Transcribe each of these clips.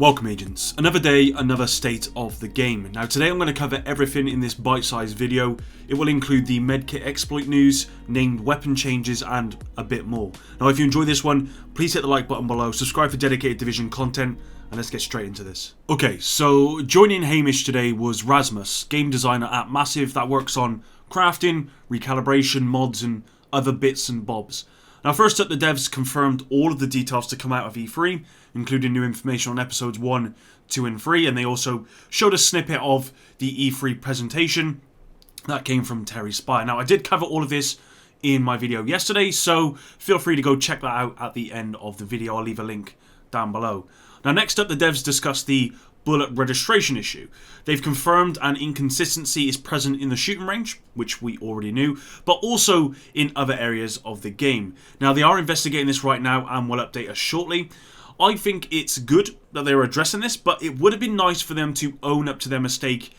Welcome agents, another day, another state of the game. Now today I'm going to cover everything in this bite-sized video. It will include the Medkit Exploit news, named weapon changes and a bit more. Now if you enjoy this one, please hit the like button below, subscribe for dedicated Division content, and let's get straight into this. Okay, so joining Hamish today was Rasmus, game designer at Massive that works on crafting, recalibration, mods and other bits and bobs. Now first up, the devs confirmed all of the details to come out of E3, including new information on episodes 1, 2 and 3, and they also showed a snippet of the E3 presentation that came from Terry Spire. Now I did cover all of this in my video yesterday, so feel free to go check that out at the end of the video. I'll leave a link down below. Now next up, the devs discussed the bullet registration issue. They've confirmed an inconsistency is present in the shooting range, which we already knew, but also in other areas of the game. Now they are investigating this right now and will update us shortly. I think it's good that they're addressing this, but it would have been nice for them to own up to their mistake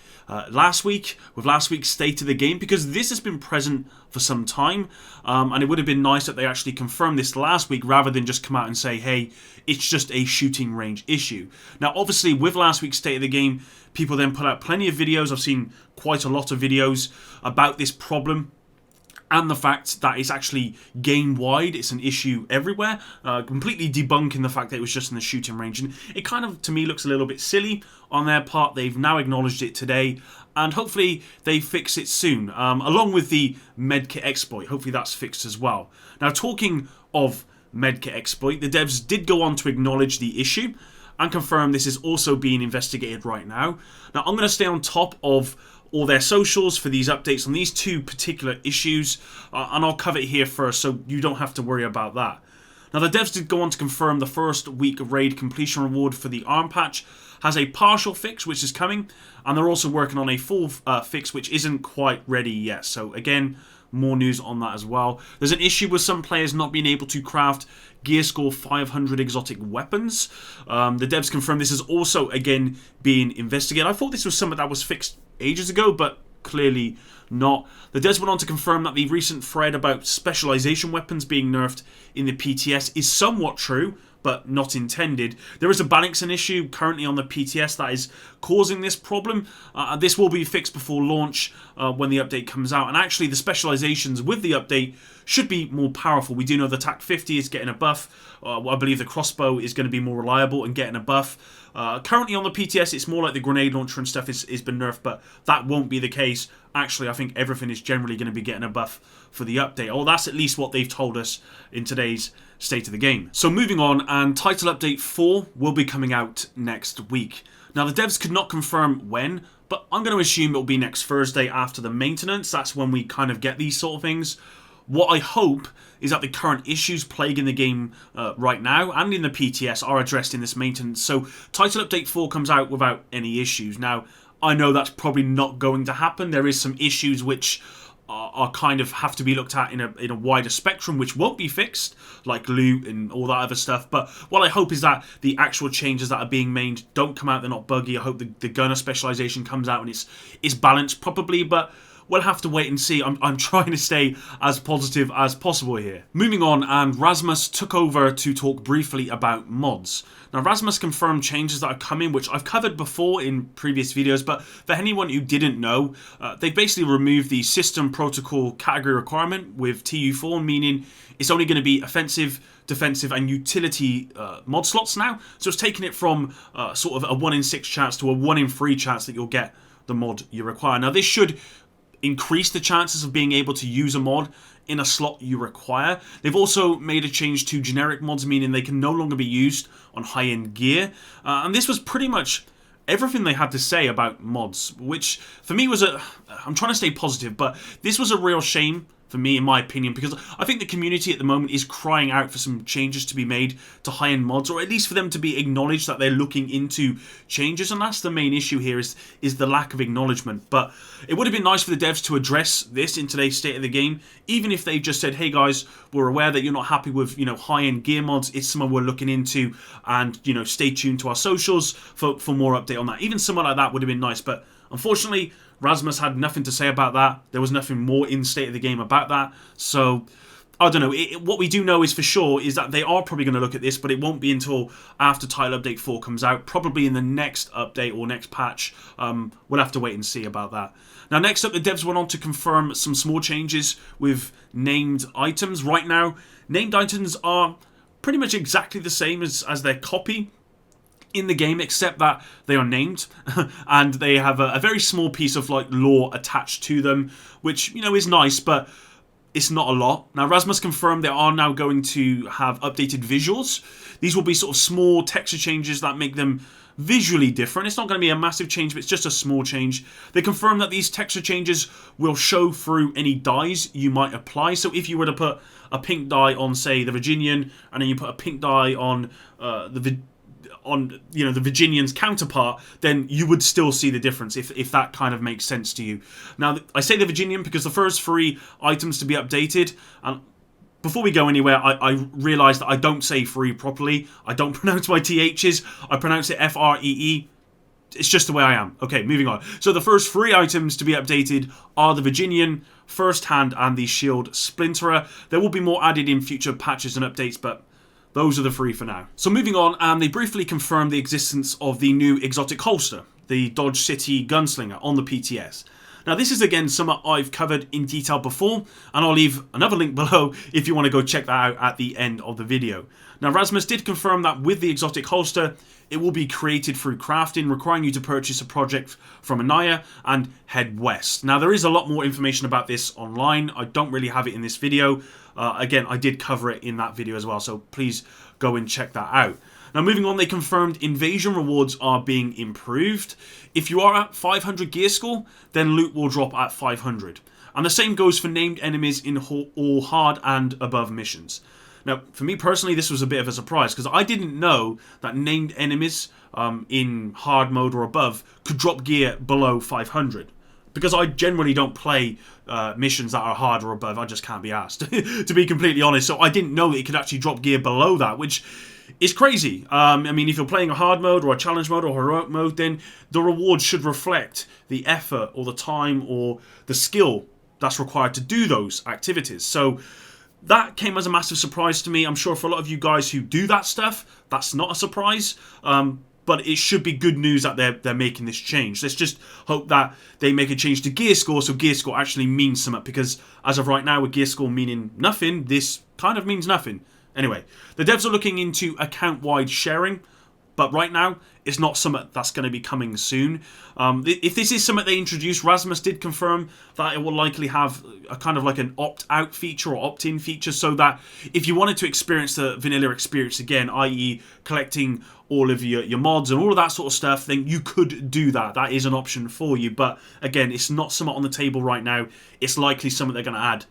last week, with last week's state of the game, because this has been present for some time, and it would have been nice that they actually confirmed this last week rather than just come out and say, hey, it's just a shooting range issue. Now obviously with last week's state of the game, people then put out plenty of videos. I've seen quite a lot of videos about this problem and the fact that it's actually game-wide, it's an issue everywhere, completely debunking the fact that it was just in the shooting range. And it kind of, to me, looks a little bit silly on their part. They've now acknowledged it today, and hopefully they fix it soon, along with the Medkit Exploit. Hopefully that's fixed as well. Now, talking of Medkit Exploit, the devs did go on to acknowledge the issue and confirm this is also being investigated right now. Now, I'm going to stay on top of all their socials for these updates on these two particular issues, and I'll cover it here first so you don't have to worry about that. Now the devs did go on to confirm the first week raid completion reward for the arm patch has a partial fix which is coming, and they're also working on a full fix which isn't quite ready yet. So again, more news on that as well. There's an issue with some players not being able to craft gear score 500 exotic weapons. The devs confirmed this is also again being investigated. I thought this was something that was fixed ages ago, but clearly not. The devs went on to confirm that the recent thread about specialization weapons being nerfed in the PTS is somewhat true, but not intended. There is a balancing issue currently on the PTS that is causing this problem. This will be fixed before launch when the update comes out. And actually the specializations with the update should be more powerful. We do know the TAC 50 is getting a buff. I believe the crossbow is going to be more reliable and getting a buff. Currently on the PTS, it's more like the grenade launcher and stuff is been nerfed, but that won't be the case. Actually, I think everything is generally going to be getting a buff for the update. Oh, that's at least what they've told us in today's state of the game. So moving on, and Title Update 4 will be coming out next week. Now the devs could not confirm when, but I'm going to assume it will be next Thursday after the maintenance. That's when we kind of get these sort of things. What I hope is that the current issues plaguing the game right now and in the PTS are addressed in this maintenance, so Title Update 4 comes out without any issues. Now, I know that's probably not going to happen. There is some issues which are kind of have to be looked at in a wider spectrum, which won't be fixed, like loot and all that other stuff. But what I hope is that the actual changes that are being made don't come out, they're not buggy. I hope the gunner specialization comes out and it's balanced properly, but we'll have to wait and see. I'm trying to stay as positive as possible here. Moving on, and Rasmus took over to talk briefly about mods. Now Rasmus confirmed changes that are coming, which I've covered before in previous videos, but for anyone who didn't know, they basically removed the system protocol category requirement with TU4, meaning it's only going to be offensive, defensive and utility mod slots now. So it's taking it from sort of a 1 in 6 chance to a 1 in 3 chance that you'll get the mod you require. Now this should increase the chances of being able to use a mod in a slot you require. They've also made a change to generic mods, meaning they can no longer be used on high-end gear. And this was pretty much everything they had to say about mods, which for me was I'm trying to stay positive, but this was a real shame for me, in my opinion, because I think the community at the moment is crying out for some changes to be made to high-end mods, or at least for them to be acknowledged that they're looking into changes, and that's the main issue here is the lack of acknowledgement. But it would have been nice for the devs to address this in today's state of the game, even if they just said, hey guys, we're aware that you're not happy with, high-end gear mods, it's something we're looking into, and, stay tuned to our socials for more update on that. Even something like that would have been nice, but unfortunately, Rasmus had nothing to say about that. There was nothing more in state of the game about that. So I don't know. What we do know is for sure is that they are probably going to look at this, but it won't be until after Title Update 4 comes out, probably in the next update or next patch. We'll have to wait and see about that. Now, next up, the devs went on to confirm some small changes with named items. Right now, named items are pretty much exactly the same as their copy in the game, except that they are named and they have a very small piece of like lore attached to them, which, you know, is nice, but it's not a lot. Now, Rasmus confirmed they are now going to have updated visuals. These will be sort of small texture changes that make them visually different. It's not going to be a massive change, but it's just a small change. They confirmed that these texture changes will show through any dyes you might apply. So if you were to put a pink dye on, say, the Virginian, and then you put a pink dye on the Virginian's counterpart, then you would still see the difference if that kind of makes sense to you. Now, I say the Virginian because the first 3 items to be updated, and before we go anywhere, I realise that I don't say free properly. I don't pronounce my THs. I pronounce it F-R-E-E. It's just the way I am. Okay, moving on. So the first 3 items to be updated are the Virginian, First Hand, and the Shield Splinterer. There will be more added in future patches and updates, but those are the 3 for now. So moving on, they briefly confirmed the existence of the new exotic holster, the Dodge City Gunslinger, on the PTS. Now, this is again something I've covered in detail before, and I'll leave another link below if you want to go check that out at the end of the video. Now, Rasmus did confirm that with the exotic holster, it will be created through crafting, requiring you to purchase a project from Anaya and head west. Now, there is a lot more information about this online. I don't really have it in this video. Again, I did cover it in that video as well, so please go and check that out. Now, moving on, they confirmed invasion rewards are being improved. If you are at 500 gear score, then loot will drop at 500. And the same goes for named enemies in all hard and above missions. Now, for me personally, this was a bit of a surprise because I didn't know that named enemies in hard mode or above could drop gear below 500. Because I generally don't play missions that are hard or above. I just can't be asked, to be completely honest. So I didn't know that it could actually drop gear below that, which is crazy. I mean, if you're playing a hard mode or a challenge mode or heroic mode, then the reward should reflect the effort or the time or the skill that's required to do those activities. So that came as a massive surprise to me. I'm sure for a lot of you guys who do that stuff, that's not a surprise. But it should be good news that they're making this change. Let's just hope that they make a change to gear score, so gear score actually means something. Because as of right now, with gear score meaning nothing, this kind of means nothing. Anyway, the devs are looking into account-wide sharing, but right now, it's not something that's going to be coming soon. If this is something they introduce, Rasmus did confirm that it will likely have a kind of like an opt-out feature or opt-in feature, so that if you wanted to experience the vanilla experience again, i.e. collecting all of your mods and all of that sort of stuff, then you could do that. That is an option for you. But again, it's not something on the table right now. It's likely something they're going to add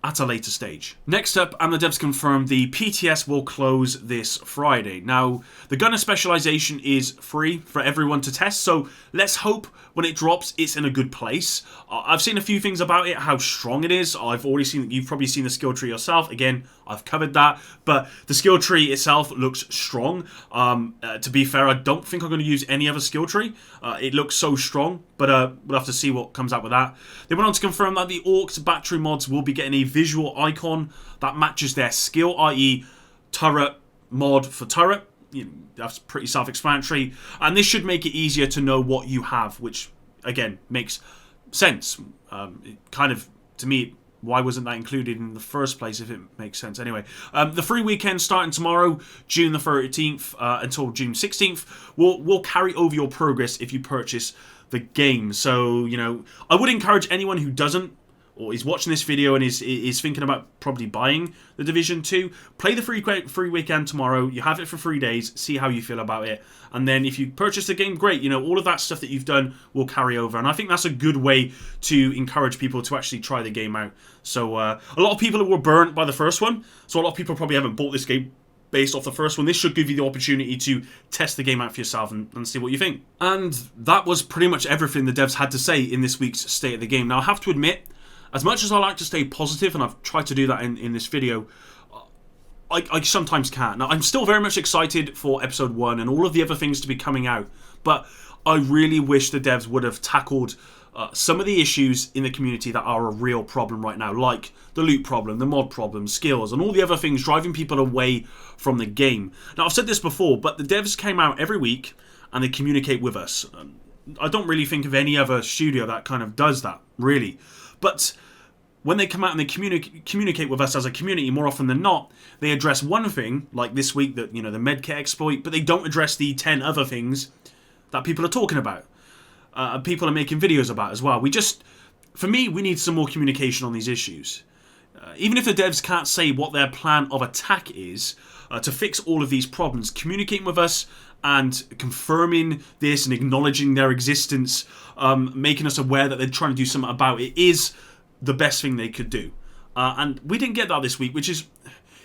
at a later stage. Next up, and the devs confirmed the PTS will close this Friday. Now, the gunner specialization is free for everyone to test, so let's hope when it drops, it's in a good place. I've seen a few things about it, how strong it is. I've already seen, you've probably seen the skill tree yourself. Again, I've covered that, but the skill tree itself looks strong. To be fair, I don't think I'm going to use any other skill tree. It looks so strong, but we'll have to see what comes out with that. They went on to confirm that the Orcs battery mods will be getting a visual icon that matches their skill, i.e. turret mod for turret. You know, that's pretty self-explanatory, and this should make it easier to know what you have, which again makes sense. It kind of, to me, why wasn't that included in the first place if it makes sense? Anyway, the free weekend starting tomorrow, June the 13th until June 16th, will carry over your progress if you purchase the game. So, you know, I would encourage anyone who doesn't, or is watching this video and is thinking about probably buying the Division 2, play the free weekend tomorrow. You have it for 3 days, see how you feel about it. And then if you purchase the game, great. You know, all of that stuff that you've done will carry over. And I think that's a good way to encourage people to actually try the game out. So a lot of people were burnt by the first one. So a lot of people probably haven't bought this game based off the first one. This should give you the opportunity to test the game out for yourself and see what you think. And that was pretty much everything the devs had to say in this week's State of the Game. Now, I have to admit, as much as I like to stay positive, and I've tried to do that in this video, I sometimes can't. Now, I'm still very much excited for Episode 1 and all of the other things to be coming out, but I really wish the devs would have tackled some of the issues in the community that are a real problem right now, like the loot problem, the mod problem, skills, and all the other things driving people away from the game. Now, I've said this before, but the devs came out every week and they communicate with us. I don't really think of any other studio that kind of does that, really. But when they come out and they communicate with us as a community, more often than not, they address one thing, like this week, that the Medkit Exploit, but they don't address the 10 other things that people are talking about. People are making videos about as well. For me, we need some more communication on these issues. Even if the devs can't say what their plan of attack is to fix all of these problems, communicating with us and confirming this and acknowledging their existence, making us aware that they're trying to do something about it, is the best thing they could do. And we didn't get that this week, which is...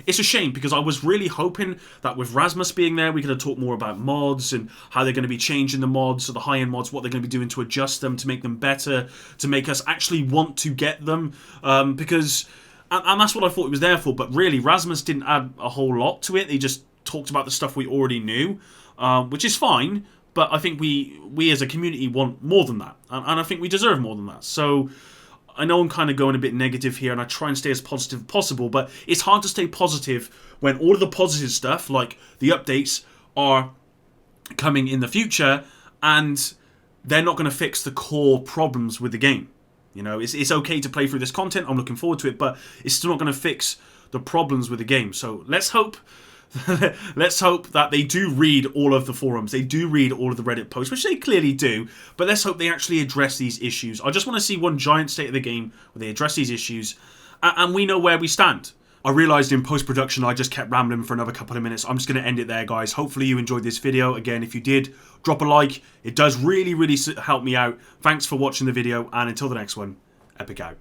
It's a shame, because I was really hoping that with Rasmus being there, we could have talked more about mods and how they're going to be changing the mods, or the high-end mods, what they're going to be doing to adjust them, to make them better, to make us actually want to get them. Because... And that's what I thought it was there for, but really, Rasmus didn't add a whole lot to it. They just talked about the stuff we already knew, which is fine, but I think we as a community want more than that, and I think we deserve more than that. So I know I'm kind of going a bit negative here, and I try and stay as positive as possible, but it's hard to stay positive when all of the positive stuff, like the updates, are coming in the future, and they're not going to fix the core problems with the game. It's okay to play through this content, I'm looking forward to it, but it's still not going to fix the problems with the game. So let's hope that they do read all of the forums, they do read all of the Reddit posts, which they clearly do, but let's hope they actually address these issues. I just want to see one giant state of the game where they address these issues, and we know where we stand. I realised in post-production I just kept rambling for another couple of minutes. I'm just going to end it there, guys. Hopefully you enjoyed this video. Again, if you did, drop a like. It does really, really help me out. Thanks for watching the video, and until the next one, Epic out.